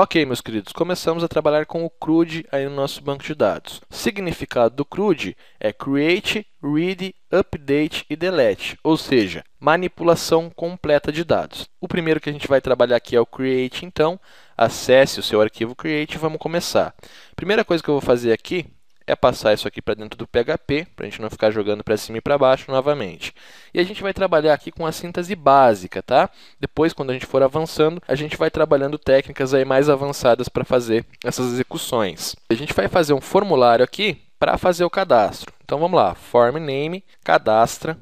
Ok, meus queridos, começamos a trabalhar com o CRUD aí no nosso banco de dados. O significado do CRUD é Create, Read, Update e Delete, ou seja, manipulação completa de dados. O primeiro que a gente vai trabalhar aqui é o Create, então, acesse o seu arquivo Create e vamos começar. Primeira coisa que eu vou fazer aqui é passar isso aqui para dentro do PHP, para a gente não ficar jogando para cima e para baixo novamente. E a gente vai trabalhar aqui com a síntese básica, tá? Depois, quando a gente for avançando, a gente vai trabalhando técnicas aí mais avançadas para fazer essas execuções. A gente vai fazer um formulário aqui para fazer o cadastro. Então, vamos lá. Form name, cadastra,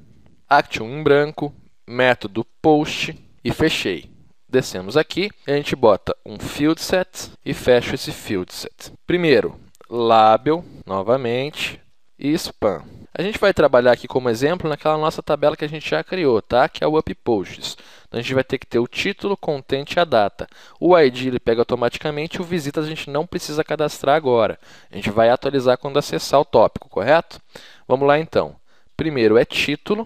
action em branco, método post e fechei. Descemos aqui, a gente bota um field set e fecha esse field set. Primeiro, label, novamente, e spam. A gente vai trabalhar aqui como exemplo naquela nossa tabela que a gente já criou, tá? Que é o UpPosts. Então, a gente vai ter que ter o título, content e a data. O ID ele pega automaticamente, o visitas a gente não precisa cadastrar agora. A gente vai atualizar quando acessar o tópico, correto? Vamos lá, então. Primeiro é título,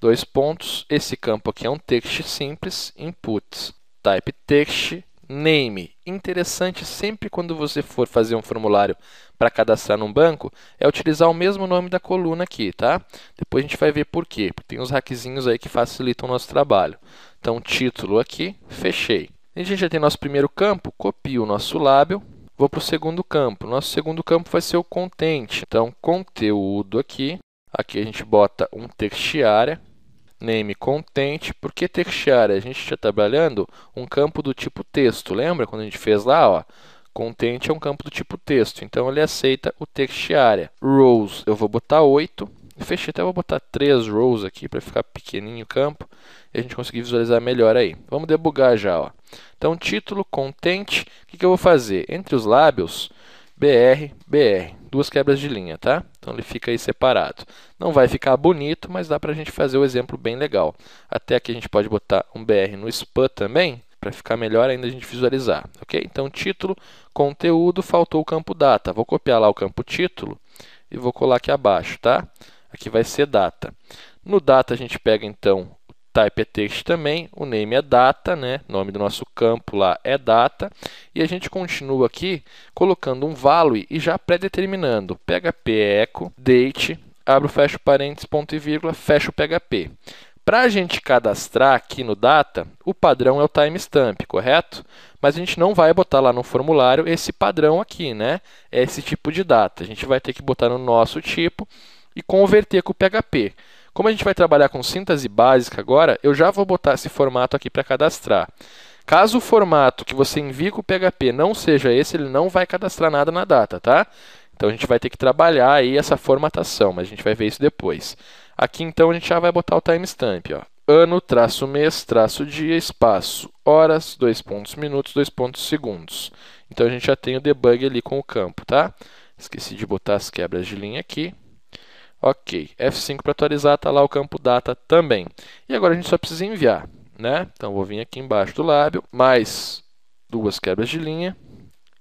dois pontos. Esse campo aqui é um text simples, input, type text, name. Interessante sempre quando você for fazer um formulário para cadastrar num banco, é utilizar o mesmo nome da coluna aqui, tá? Depois a gente vai ver por quê, porque tem uns hackzinhos aí que facilitam o nosso trabalho. Então, título aqui, fechei. A gente já tem nosso primeiro campo, copio o nosso label, vou para o segundo campo. Nosso segundo campo vai ser o content. Então, conteúdo aqui, aqui a gente bota um text area, name content. Por que text area? A gente está trabalhando um campo do tipo texto. Lembra quando a gente fez lá? Ó, content é um campo do tipo texto. Então, ele aceita o text area. Rows, eu vou botar 8. Fechei, até vou botar 3 rows aqui para ficar pequenininho o campo. E a gente conseguir visualizar melhor aí. Vamos debugar já. Ó. Então, título, content. O que eu vou fazer? Entre os lábios, BR, BR. Duas quebras de linha, tá? Então, ele fica aí separado. Não vai ficar bonito, mas dá para a gente fazer o exemplo bem legal. Até aqui a gente pode botar um BR no spam também, para ficar melhor ainda a gente visualizar. Ok? Então, título, conteúdo, faltou o campo data. Vou copiar lá o campo título e vou colar aqui abaixo, tá? Aqui vai ser data. No data, a gente pega, então, o type é text também, o name é data, né? O nome do nosso campo lá é data. E a gente continua aqui colocando um value e já pré-determinando php echo, date, abro, fecho parênteses, ponto e vírgula, fecho o PHP. Para a gente cadastrar aqui no data, o padrão é o timestamp, correto? Mas a gente não vai botar lá no formulário esse padrão aqui, né? É esse tipo de data. A gente vai ter que botar no nosso tipo e converter com o PHP. Como a gente vai trabalhar com síntese básica agora, eu já vou botar esse formato aqui para cadastrar. Caso o formato que você envie com o PHP não seja esse, ele não vai cadastrar nada na data, tá? Então, a gente vai ter que trabalhar aí essa formatação, mas a gente vai ver isso depois. Aqui, então, a gente já vai botar o timestamp, ó. Ano, traço mês, traço dia, espaço, horas, 2 pontos minutos, 2 pontos segundos. Então, a gente já tem o debug ali com o campo, tá? Esqueci de botar as quebras de linha aqui. Ok, F5 para atualizar, está lá o campo data também. E agora a gente só precisa enviar, né? Então, vou vir aqui embaixo do lábio, mais duas quebras de linha,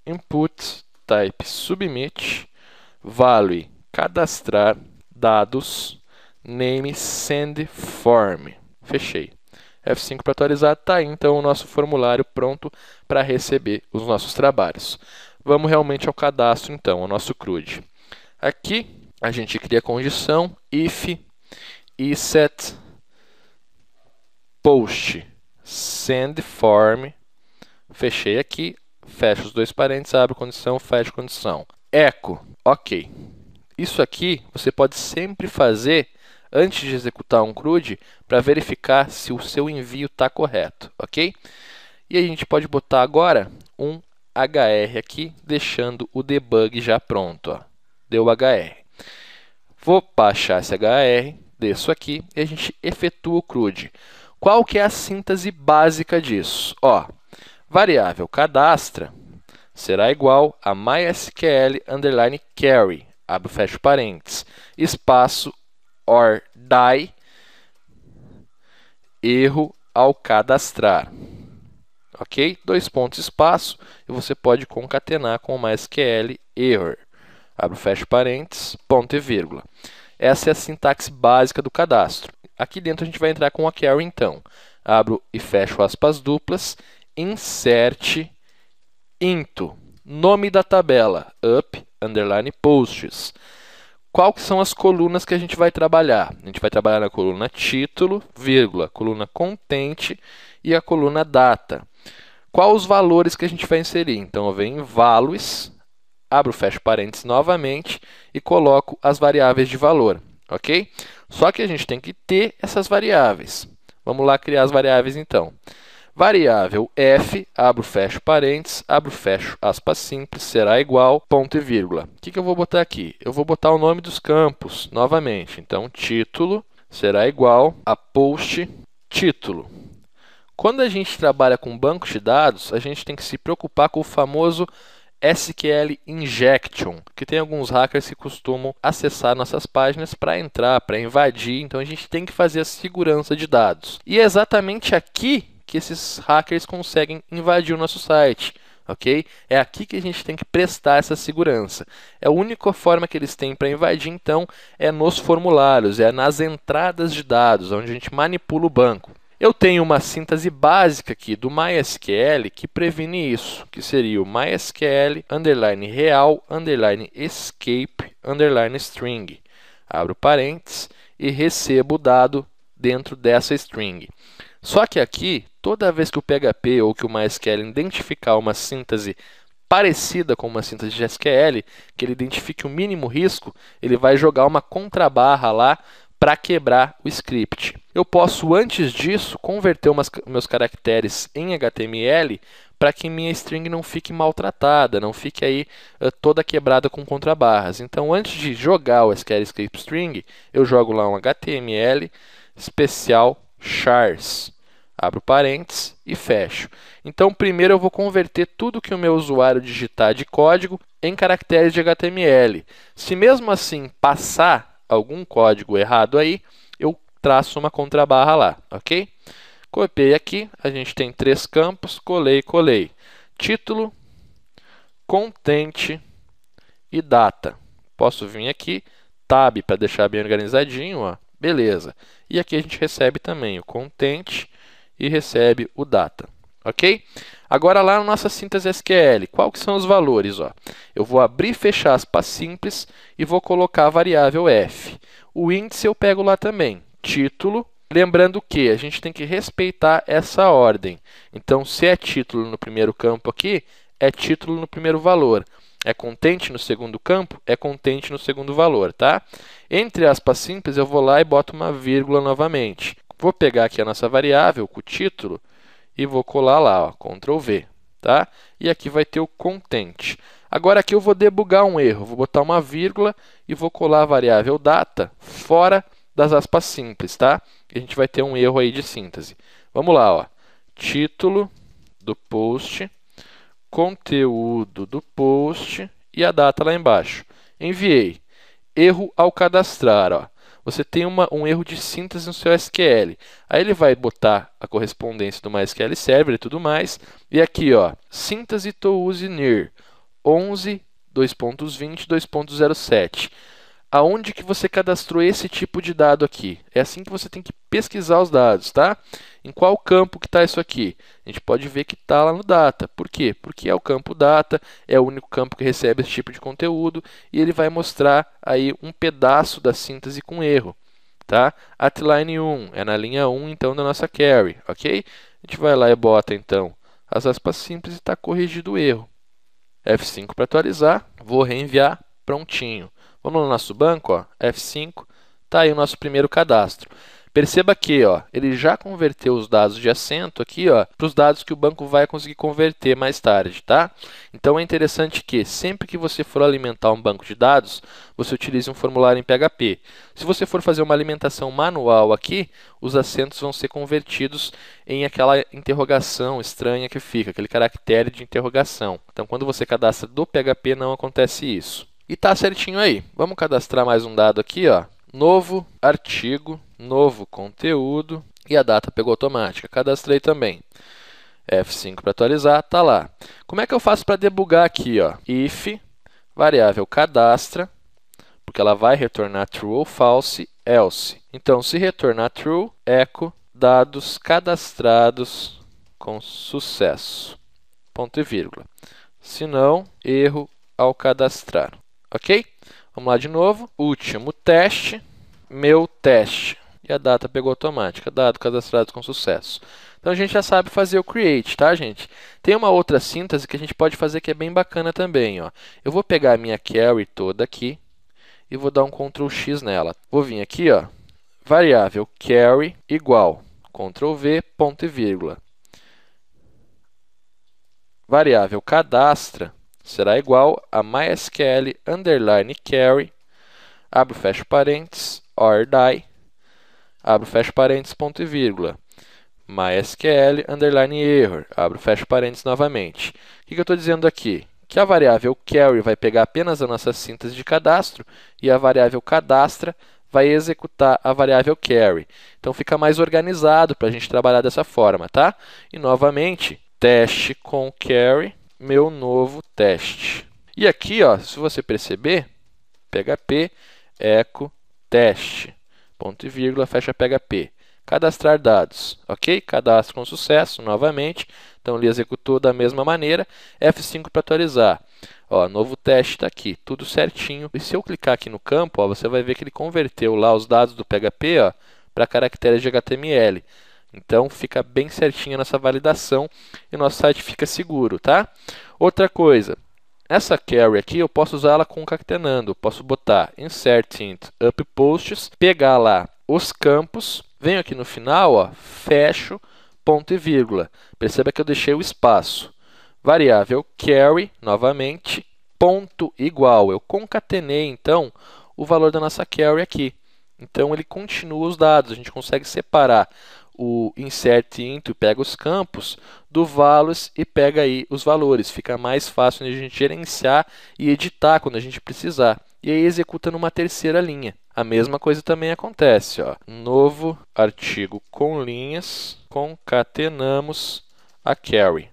input, type submit, value, cadastrar, dados, name, send form. Fechei. F5 para atualizar, está aí então o nosso formulário pronto para receber os nossos trabalhos. Vamos realmente ao cadastro então, ao nosso CRUD. Aqui a gente cria a condição if set post send form, fechei aqui, fecho os dois parênteses, abro condição, fecho condição. Echo, ok. Isso aqui você pode sempre fazer antes de executar um CRUD para verificar se o seu envio está correto, ok? E a gente pode botar agora um HR aqui, deixando o debug já pronto. Ó. Deu HR. Vou baixar esse HR, desço aqui e a gente efetua o CRUD. Qual que é a síntese básica disso? Ó, variável cadastra será igual a mysql underline query, abro, fecho parênteses, espaço or die, erro ao cadastrar. Ok? Dois pontos, espaço, e você pode concatenar com o mysql error. Abro, fecho parênteses, ponto e vírgula. Essa é a sintaxe básica do cadastro. Aqui dentro a gente vai entrar com a query então. Abro e fecho aspas duplas, insert into, nome da tabela, up, underline, posts. Quais são as colunas que a gente vai trabalhar? A gente vai trabalhar na coluna título, vírgula, coluna content e a coluna data. Quais os valores que a gente vai inserir? Então, eu venho em values, abro, fecho parênteses novamente e coloco as variáveis de valor, ok? Só que a gente tem que ter essas variáveis. Vamos lá criar as variáveis, então. Variável f, abro, fecho parênteses, abro, fecho aspas simples, será igual, ponto e vírgula. O que eu vou botar aqui? Eu vou botar o nome dos campos novamente. Então, título será igual a post título. Quando a gente trabalha com banco de dados, a gente tem que se preocupar com o famoso SQL Injection, que tem alguns hackers que costumam acessar nossas páginas para entrar, para invadir. Então, a gente tem que fazer a segurança de dados. E é exatamente aqui que esses hackers conseguem invadir o nosso site, ok? É aqui que a gente tem que prestar essa segurança. É a única forma que eles têm para invadir, então, é nos formulários, é nas entradas de dados, onde a gente manipula o banco. Eu tenho uma síntese básica aqui do MySQL que previne isso, que seria o MySQL underline real underline escape underline string. Abro parênteses e recebo o dado dentro dessa string. Só que aqui, toda vez que o PHP ou que o MySQL identificar uma síntese parecida com uma síntese de SQL, que ele identifique o mínimo risco, ele vai jogar uma contrabarra lá para quebrar o script. Eu posso, antes disso, converter meus caracteres em HTML para que minha string não fique maltratada, não fique aí toda quebrada com contrabarras. Então, antes de jogar o SQL Script String, eu jogo lá um HTML especial chars. Abro parênteses e fecho. Então, primeiro eu vou converter tudo que o meu usuário digitar de código em caracteres de HTML. Se mesmo assim passar algum código errado aí, eu traço uma contrabarra lá, ok? Copiei aqui, a gente tem 3 campos, colei. Título, content e data. Posso vir aqui, tab para deixar bem organizadinho, ó. Beleza. E aqui a gente recebe também o content e recebe o data, ok? Agora lá na nossa síntese SQL, quais que são os valores? Ó? Eu vou abrir e fechar aspas simples e vou colocar a variável f. O índice eu pego lá também, título. Lembrando que a gente tem que respeitar essa ordem. Então, se é título no primeiro campo aqui, é título no primeiro valor. É content no segundo campo, é content no segundo valor, tá? Entre aspas simples, eu vou lá e boto uma vírgula novamente. Vou pegar aqui a nossa variável, com o título, e vou colar lá, ó, Ctrl V, tá? E aqui vai ter o content. Agora aqui eu vou debugar um erro, vou botar uma vírgula e vou colar a variável data fora das aspas simples, tá? E a gente vai ter um erro aí de síntese. Vamos lá, ó. Título do post, conteúdo do post e a data lá embaixo. Enviei. Erro ao cadastrar, ó. Você tem um erro de síntese no seu SQL. Aí ele vai botar a correspondência do MySQL Server e tudo mais. E aqui, ó, síntese to use near 11.20.07. Aonde que você cadastrou esse tipo de dado aqui? É assim que você tem que pesquisar os dados, tá? Em qual campo que está isso aqui? A gente pode ver que está lá no data. Por quê? Porque é o campo data, é o único campo que recebe esse tipo de conteúdo e ele vai mostrar aí um pedaço da síntese com erro, tá? At line 1 é na linha 1 então da nossa query, ok? A gente vai lá e bota então as aspas simples e está corrigido o erro. F5 para atualizar, vou reenviar, prontinho. Vamos no nosso banco, ó, F5, está aí o nosso primeiro cadastro. Perceba que ó, ele já converteu os dados de assento aqui para os dados que o banco vai conseguir converter mais tarde, tá? Então é interessante que sempre que você for alimentar um banco de dados, você utilize um formulário em PHP. Se você for fazer uma alimentação manual aqui, os assentos vão ser convertidos em aquela interrogação estranha que fica, aquele caractere de interrogação. Então quando você cadastra do PHP não acontece isso. E tá certinho aí. Vamos cadastrar mais um dado aqui, ó. Novo artigo, novo conteúdo e a data pegou automática. Cadastrei também. F5 para atualizar, tá lá. Como é que eu faço para debugar aqui, ó? If variável cadastra, porque ela vai retornar true ou false, else. Então, se retornar true, echo dados cadastrados com sucesso, ponto e vírgula. Se não, erro ao cadastrar. Ok? Vamos lá de novo. Último teste, meu teste. E a data pegou automática, dado cadastrado com sucesso. Então, a gente já sabe fazer o create, tá, gente? Tem uma outra síntese que a gente pode fazer que é bem bacana também, ó. Eu vou pegar a minha carry toda aqui e vou dar um Ctrl X nela. Vou vir aqui, ó, variável carry igual, Ctrl V, ponto e vírgula. Variável cadastra será igual a MySQL underline carry, abro e fecho parênteses, or die, abro e fecho parênteses, ponto e vírgula. MySQL underline error, abro e fecho parênteses novamente. O que eu estou dizendo aqui? Que a variável carry vai pegar apenas a nossa síntese de cadastro e a variável cadastra vai executar a variável carry. Então, fica mais organizado para a gente trabalhar dessa forma, tá? E, novamente, teste com carry, meu novo teste. E aqui, ó, se você perceber, PHP, echo, teste, ponto e vírgula, fecha PHP. Cadastrar dados, ok? Cadastro com sucesso, novamente. Então, ele executou da mesma maneira. F5 para atualizar. Ó, novo teste está aqui, tudo certinho. E se eu clicar aqui no campo, ó, você vai ver que ele converteu lá os dados do PHP para caracteres de HTML. Então, fica bem certinho nessa validação e o nosso site fica seguro, tá? Outra coisa, essa carry aqui eu posso usar ela concatenando. Eu posso botar insert int up posts, pegar lá os campos, venho aqui no final, ó, fecho, ponto e vírgula. Perceba que eu deixei o espaço. Variável carry, novamente, ponto igual. Eu concatenei, então, o valor da nossa carry aqui. Então, ele continua os dados. A gente consegue separar o insert int, pega os campos, do values e pega aí os valores. Fica mais fácil de a gente gerenciar e editar quando a gente precisar. E aí executa numa terceira linha. A mesma coisa também acontece, ó. Novo artigo com linhas, concatenamos a carry.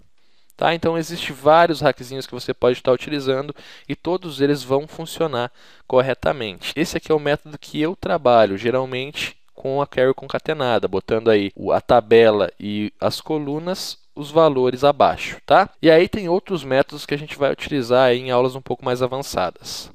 Tá? Então, existem vários hackzinhos que você pode estar utilizando e todos eles vão funcionar corretamente. Esse aqui é o método que eu trabalho, geralmente com a carry concatenada, botando aí a tabela e as colunas, os valores abaixo. Tá? E aí tem outros métodos que a gente vai utilizar aí em aulas um pouco mais avançadas.